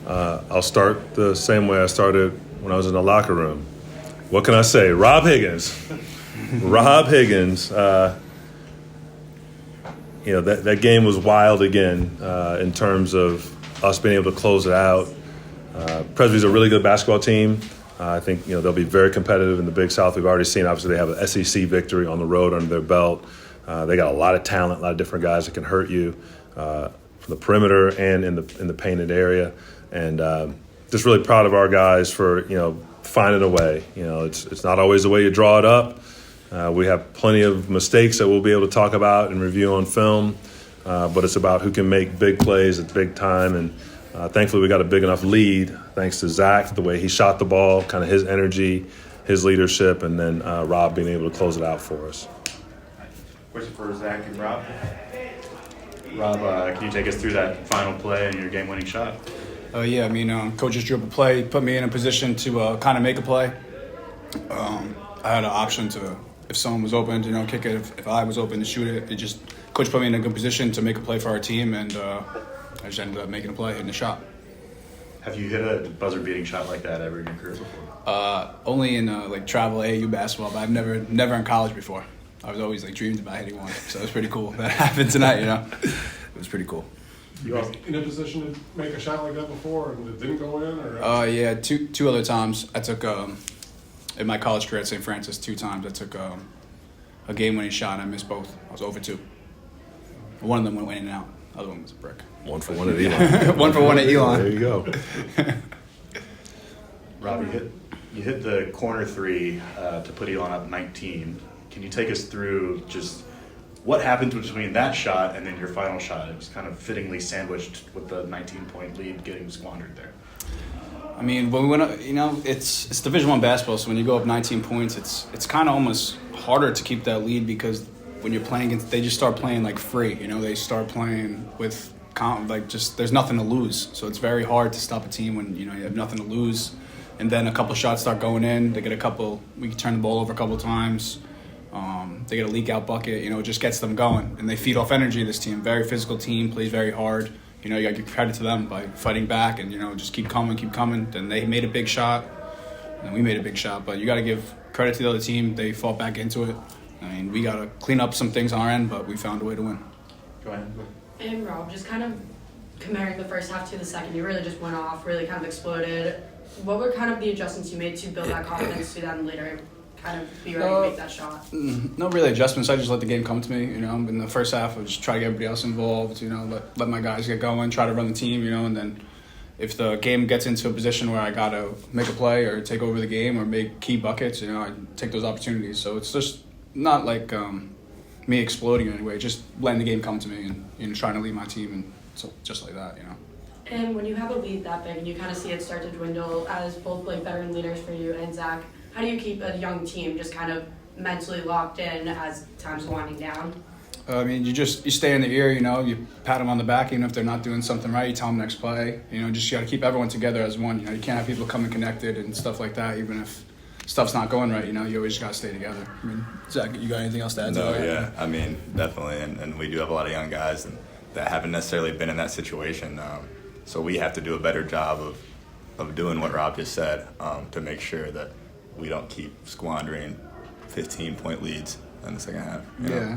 I'll start the same way I started when I was in the locker room. What can I say? Rob Higgins. Rob Higgins. That game was wild again in terms of us being able to close it out. Presby's a really good basketball team. I think they'll be very competitive in the Big South. We've already seen, obviously, they have an SEC victory on the road under their belt. They got a lot of talent, a lot of different guys that can hurt you from the perimeter and in the painted area. And just really proud of our guys for finding a way. It's not always the way you draw it up. We have plenty of mistakes that we'll be able to talk about and review on film, but it's about who can make big plays at big time. And thankfully, we got a big enough lead thanks to Zach, the way he shot the ball, kind of his energy, his leadership, and then Rob being able to close it out for us. Question for Zach and Rob. Rob, can you take us through that final play and your game-winning shot? Coaches drew up a play, put me in a position to kind of make a play. I had an option to, if someone was open, to kick it. If I was open to shoot it, coach put me in a good position to make a play for our team, and I just ended up making a play, hitting a shot. Have you hit a buzzer-beating shot like that ever in your career before? Only in travel AAU basketball, but I've never in college before. I was always dreamed about hitting one, so it was pretty cool. That happened tonight, It was pretty cool. You were in a position to make a shot like that before and it didn't go in? Or? Yeah, two other times. I took, in my college career at St. Francis, 2 times I took a game-winning shot and I missed both. I was over 2. One of them went in and out. The other one was a brick. 1 for 1 at Elon. 1 for 1 at Elon. There you go. Rob, you hit the corner 3 to put Elon up 19. Can you take us through just what happened between that shot and then your final shot? It was kind of fittingly sandwiched with the 19-point lead getting squandered there. When we went up, it's Division I basketball, so when you go up 19 points, it's kind of almost harder to keep that lead because when you're playing against, they just start playing free. They start playing with there's nothing to lose. So it's very hard to stop a team when you have nothing to lose, and then a couple shots start going in. They get we can turn the ball over a couple times. They get a leak out bucket, it just gets them going. And they feed off energy, this team. Very physical team, plays very hard. You got to give credit to them by fighting back and, just keep coming. Then they made a big shot, and we made a big shot. But you got to give credit to the other team. They fought back into it. We got to clean up some things on our end, but we found a way to win. Go ahead. And Rob, just kind of comparing the first half to the second, you really just went off, really kind of exploded. What were kind of the adjustments you made to build that confidence to then later kind of be ready to make that shot? No really adjustments. I just let the game come to me. In the first half, I just try to get everybody else involved. Let my guys get going, try to run the team. And then if the game gets into a position where I gotta make a play or take over the game or make key buckets, I take those opportunities. So it's just not like me exploding in any way. Just letting the game come to me and trying to lead my team and so just like that. And when you have a lead that big and you kind of see it start to dwindle as both veteran leaders for you and Zach, how do you keep a young team just kind of mentally locked in as time's winding down? You stay in the ear, you pat them on the back, even if they're not doing something right, you tell them next play. You got to keep everyone together as one. You can't have people coming connected and stuff like that, even if stuff's not going right, you always got to stay together. Zach, you got anything else to add to that? No, yeah, definitely. And we do have a lot of young guys that haven't necessarily been in that situation. So we have to do a better job of doing what Rob just said to make sure that we don't keep squandering 15-point leads in the second half.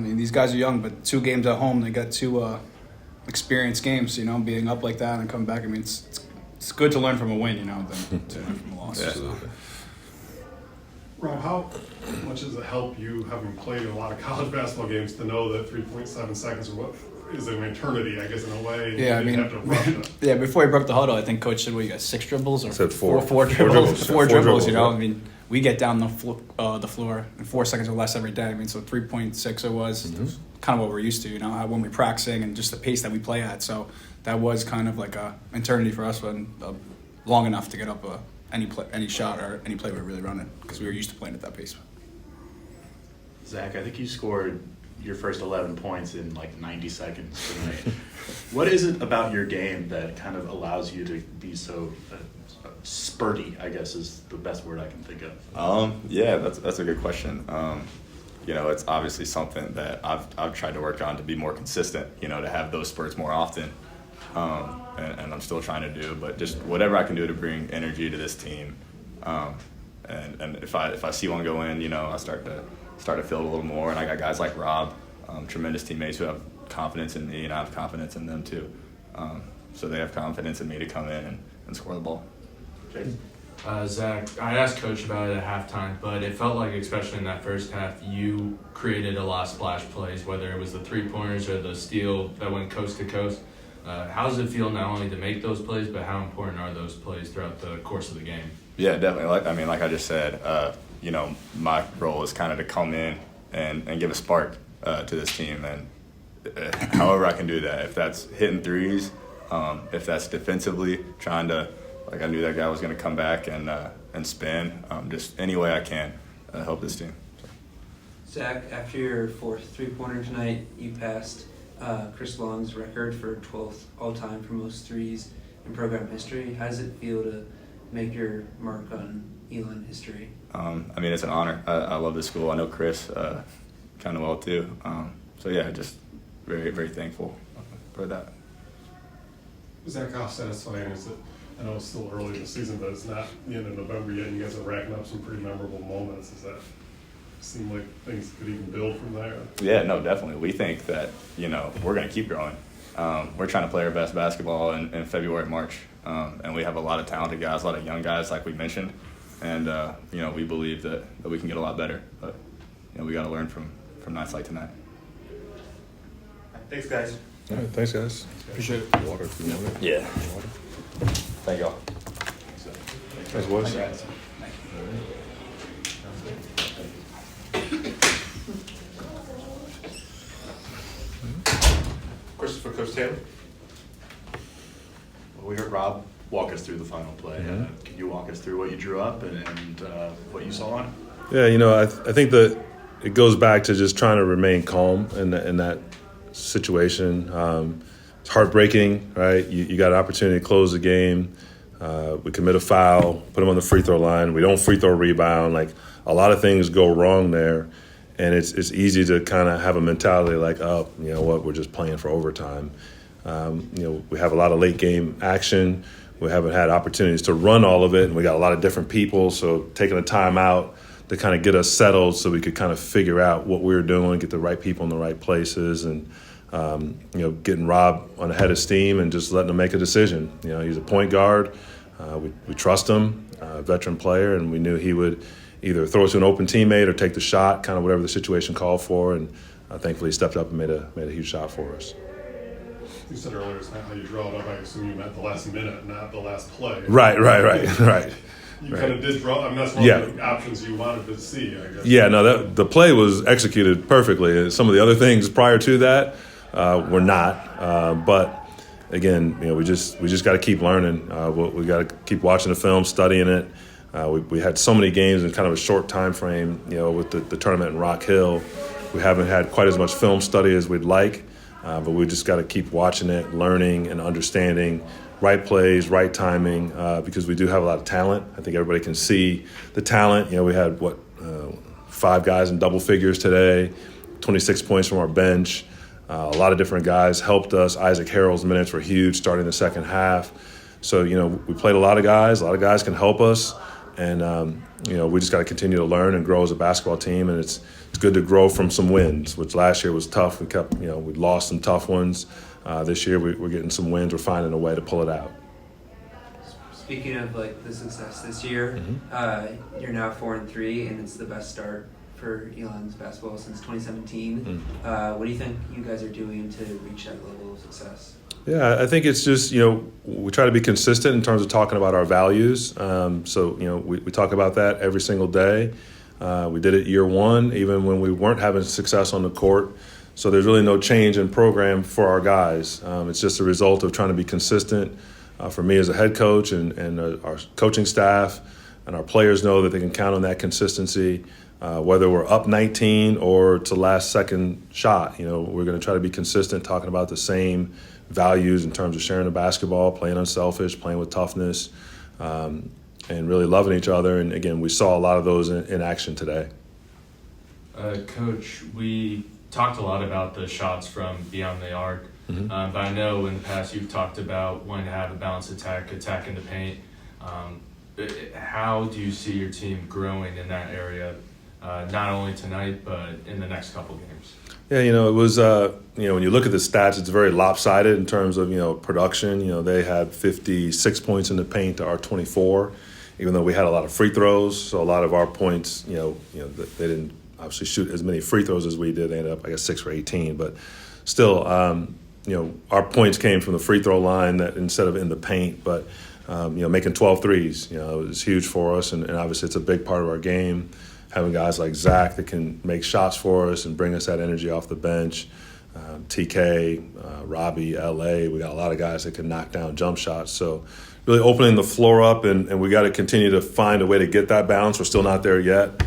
These guys are young, but 2 games at home, they got 2 experienced games, being up like that and coming back. It's good to learn from a win, than to learn from a loss. Yeah. So. Rob, how much does it help you, having played a lot of college basketball games, to know that 3.7 seconds is an eternity, I guess, in a way? Yeah, you have to rush it. Before he broke the huddle, I think Coach said, you got 6 dribbles? Or said 4. Four dribbles. Four dribbles, yeah. We get down the floor in 4 seconds or less every day. So 3.6 it was kind of what we're used to, when we're practicing and just the pace that we play at. So that was kind of like a eternity for us, but long enough to get up any shot or any play we were really running because we were used to playing at that pace. Zach, I think you scored your first 11 points in 90 seconds tonight. What is it about your game that kind of allows you to be so spurty, I guess is the best word I can think of? Yeah, that's a good question. It's obviously something that I've tried to work on to be more consistent, to have those spurts more often. and I'm still trying to do. But just whatever I can do to bring energy to this team. And if I see one go in, I start to feel it a little more. And I got guys like Rob, tremendous teammates who have confidence in me, and I have confidence in them too. So they have confidence in me to come in and score the ball. Zach, I asked Coach about it at halftime, but it felt like, especially in that first half, you created a lot of splash plays, whether it was the three-pointers or the steal that went coast to coast. How does it feel not only to make those plays, but how important are those plays throughout the course of the game? Yeah, definitely. Like I just said, my role is kind of to come in and give a spark to this team, and however I can do that. If that's hitting threes, if that's defensively trying to, like I knew that guy was going to come back and spin, just any way I can help this team. Zach, after your fourth three-pointer tonight, you passed Chris Long's record for 12th all-time for most threes in program history. How does it feel to make your mark on Elon history? It's an honor. I love this school. I know Chris kind of well too. So yeah, just very, very thankful for that. Zach, how satisfying is it? I know it's still early in the season, but it's not the end of November yet, and you guys are racking up some pretty memorable moments. Does that seem like things could even build from there? Yeah, no, definitely. We think that, we're going to keep growing. We're trying to play our best basketball in February, March. And we have a lot of talented guys, a lot of young guys, like we mentioned. And, we believe that we can get a lot better. But, we got to learn from nights like tonight. Thanks, guys. All right, thanks, guys. Appreciate it. Water if you want it. Yeah. Thank y'all. Thanks, boys. Question for Coach Taylor. Well, we heard Rob walk us through the final play. Can you walk us through what you drew up and what you saw on it? Yeah, I think that it goes back to just trying to remain calm in that situation. It's heartbreaking, right? You got an opportunity to close the game. We commit a foul, put them on the free throw line. We don't free throw rebound. Like, a lot of things go wrong there. And it's easy to kind of have a mentality like, oh, you know what, we're just playing for overtime. We have a lot of late game action. We haven't had opportunities to run all of it, and we got a lot of different people. So taking a timeout to kind of get us settled so we could kind of figure out what we were doing, get the right people in the right places, and getting Rob on a head of steam and just letting him make a decision. He's a point guard. We trust him, a veteran player, and we knew he would either throw it to an open teammate or take the shot, kind of whatever the situation called for. And thankfully, he stepped up and made a huge shot for us. You said earlier it's not how you draw it up. I assume you meant the last minute, not the last play. Right. You kind of did draw. That's one of the options you wanted to see, I guess. Yeah, no, the play was executed perfectly. Some of the other things prior to that were not. But again, we just got to keep learning. We got to keep watching the film, studying it. We had so many games in kind of a short time frame. With the tournament in Rock Hill, we haven't had quite as much film study as we'd like. But we just got to keep watching it, learning and understanding right plays, right timing, because we do have a lot of talent. I think everybody can see the talent. We had 5 guys in double figures today, 26 points from our bench. A lot of different guys helped us. Isaac Harrell's minutes were huge starting the second half. So, we played a lot of guys. A lot of guys can help us. And, we just got to continue to learn and grow as a basketball team. And it's good to grow from some wins, which last year was tough. We lost some tough ones. This year we're getting some wins. We're finding a way to pull it out. Speaking of the success this year, you're now 4-3, and it's the best start for Elon's basketball since 2017. What do you think you guys are doing to reach that level of success? Yeah, I think it's just, we try to be consistent in terms of talking about our values. We talk about that every single day. We did it year one, even when we weren't having success on the court. So there's really no change in program for our guys. It's just a result of trying to be consistent for me as a head coach and our coaching staff, and our players know that they can count on that consistency. Whether we're up 19 or it's the last second shot, we're going to try to be consistent, talking about the same values in terms of sharing the basketball, playing unselfish, playing with toughness, and really loving each other. And again, we saw a lot of those in action today. Coach, we talked a lot about the shots from beyond the arc. Mhm. But I know in the past you've talked about wanting to have a balanced attack in the paint. How do you see your team growing in that area, not only tonight, but in the next couple games? Yeah, it was, when you look at the stats, it's very lopsided in terms of, production. They had 56 points in the paint to our 24, even though we had a lot of free throws. So a lot of our points, they didn't obviously shoot as many free throws as we did. They ended up, 6 for 18. But still, our points came from the free throw line that instead of in the paint. But, making 12 threes, it was huge for us. And obviously it's a big part of our game. Having guys like Zach that can make shots for us and bring us that energy off the bench. TK, Robbie, LA, we got a lot of guys that can knock down jump shots. So really opening the floor up, and we got to continue to find a way to get that balance. We're still not there yet.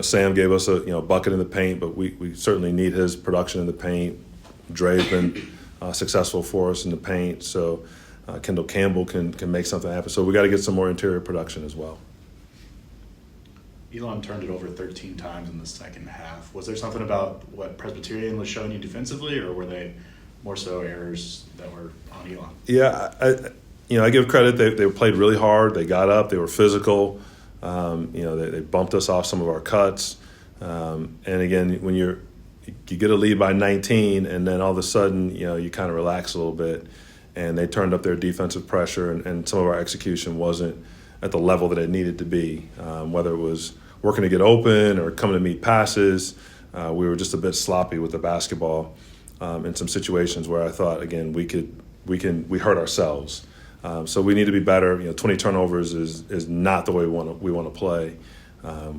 Sam gave us a bucket in the paint, but we certainly need his production in the paint. Dre's been successful for us in the paint, so Kendall Campbell can make something happen. So we got to get some more interior production as well. Elon turned it over 13 times in the second half. Was there something about what Presbyterian was showing you defensively, or were they more so errors that were on Elon? Yeah, I give credit. They played really hard. They got up. They were physical. They bumped us off some of our cuts. And again, when you get a lead by 19, and then all of a sudden, you kind of relax a little bit, and they turned up their defensive pressure, and some of our execution wasn't at the level that it needed to be, whether it was working to get open or coming to meet passes. We were just a bit sloppy with the basketball in some situations where I thought, again, we hurt ourselves. So we need to be better. 20 turnovers is not the way we want to play.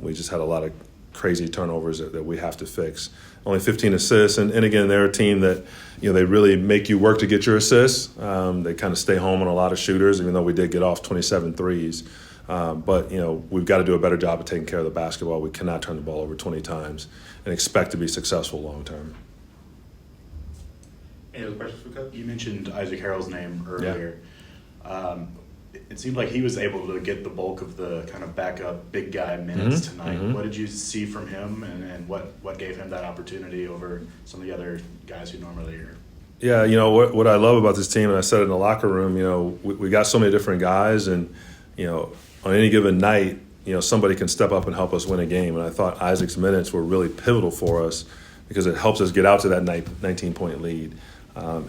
We just had a lot of crazy turnovers that we have to fix. Only 15 assists, and again, they're a team that they really make you work to get your assists. They kind of stay home on a lot of shooters, even though we did get off 27 threes. But we've got to do a better job of taking care of the basketball. We cannot turn the ball over 20 times and expect to be successful long term. Any other questions for Coach? You mentioned Isaac Harrell's name earlier. Yeah. It seemed like he was able to get the bulk of the kind of backup big guy minutes tonight. Mm-hmm. What did you see from him, and what gave him that opportunity over some of the other guys who normally are? Yeah, what I love about this team, and I said it in the locker room, we got so many different guys, and on any given night, somebody can step up and help us win a game. And I thought Isaac's minutes were really pivotal for us because it helps us get out to that 19-point lead.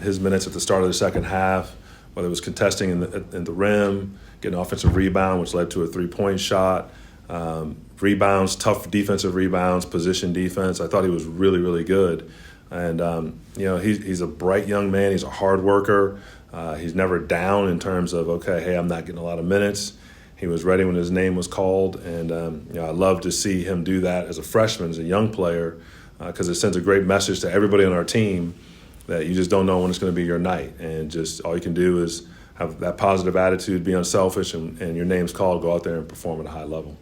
His minutes at the start of the second half, whether it was contesting in the rim, getting an offensive rebound, which led to a three-point shot, rebounds, tough defensive rebounds, position defense. I thought he was really, really good. And, he's a bright young man. He's a hard worker. He's never down in terms of, okay, hey, I'm not getting a lot of minutes. He was ready when his name was called. And, I love to see him do that as a freshman, as a young player, because it sends a great message to everybody on our team that you just don't know when it's going to be your night. And just all you can do is have that positive attitude, be unselfish, and your name's called, go out there and perform at a high level.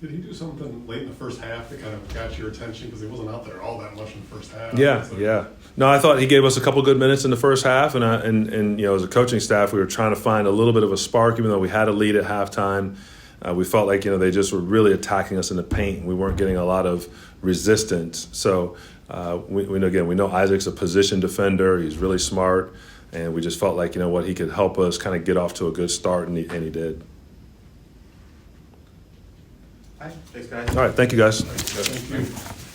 Did he do something late in the first half that kind of got your attention? Because he wasn't out there all that much in the first half. Yeah. No, I thought he gave us a couple good minutes in the first half, and as a coaching staff, we were trying to find a little bit of a spark, even though we had a lead at halftime. We felt like they just were really attacking us in the paint, and we weren't getting a lot of resistance. So we know Isaac's a position defender. He's really smart, and we just felt like he could help us kind of get off to a good start, and he did. Thanks, guys. All right, thank you, guys. Thank you.